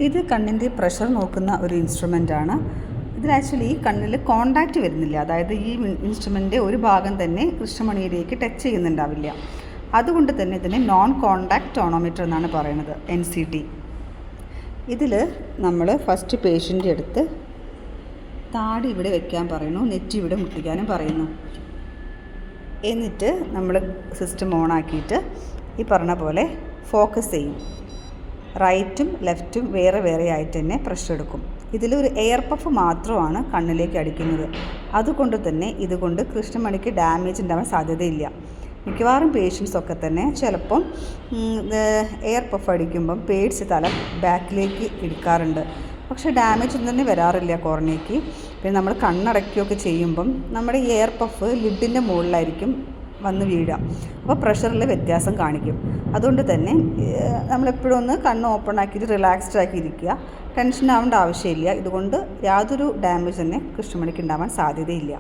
ഇത് കണ്ണിൻ്റെ പ്രഷർ നോക്കുന്ന ഒരു ഇൻസ്ട്രുമെൻ്റാണ്. ഇതിൽ ആക്ച്വലി ഈ കണ്ണിൽ കോണ്ടാക്റ്റ് വരുന്നില്ല, അതായത് ഈ ഇൻസ്ട്രുമെൻ്റ് ഒരു ഭാഗം തന്നെ കൃഷ്ണമണിയിലേക്ക് ടച്ച് ചെയ്യുന്നുണ്ടാവില്ല. അതുകൊണ്ട് തന്നെ ഇതിനെ നോൺ കോണ്ടാക്റ്റ് ടോണോമീറ്റർ എന്നാണ് പറയുന്നത്, NCT. ഇതിൽ നമ്മൾ ഫസ്റ്റ് പേഷ്യൻ്റെ അടുത്ത് താടി ഇവിടെ വെക്കാൻ പറയുന്നു, നെറ്റ് ഇവിടെ മുട്ടിക്കാനും പറയുന്നു. എന്നിട്ട് നമ്മൾ സിസ്റ്റം ഓണാക്കിയിട്ട് ഈ പറഞ്ഞ പോലെ ഫോക്കസ് ചെയ്യും. റൈറ്റും ലെഫ്റ്റും വേറെ വേറെ ആയിട്ട് തന്നെ പ്രഷർ എടുക്കും. ഇതിലൊരു എയർ പഫ് മാത്രമാണ് കണ്ണിലേക്ക് അടിക്കുന്നത്. അതുകൊണ്ട് തന്നെ ഇതുകൊണ്ട് കൃഷ്ണമണിക്ക് ഡാമേജ് ഉണ്ടാവാൻ സാധ്യതയില്ല. മിക്കവാറും പേഷ്യൻസൊക്കെ തന്നെ ചിലപ്പം എയർ പഫ് അടിക്കുമ്പം പേടിച്ച് തല ബാക്കിലേക്ക് എടുക്കാറുണ്ട്. പക്ഷേ ഡാമേജ് ഒന്നും തന്നെ വരാറില്ല കോർണിയയ്ക്ക്. പിന്നെ നമ്മൾ കണ്ണടയ്ക്കുകയൊക്കെ ചെയ്യുമ്പം നമ്മുടെ ഈ എയർ പഫ് ലിഡിൻ്റെ മുകളിലായിരിക്കും വന്ന് വീഴുക. അപ്പോൾ പ്രഷറിൽ വ്യത്യാസം കാണിക്കും. അതുകൊണ്ട് തന്നെ നമ്മളെപ്പോഴും ഒന്ന് കണ്ണ് ഓപ്പൺ ആക്കിയിട്ട് റിലാക്സ്ഡ് ആക്കി ഇരിക്കുക. ടെൻഷൻ ആവേണ്ട ആവശ്യമില്ല. ഇതുകൊണ്ട് യാതൊരു ഡാമേജ് തന്നെ കൃഷ്ണമണിക്ക് ഉണ്ടാവാൻ സാധ്യതയില്ല.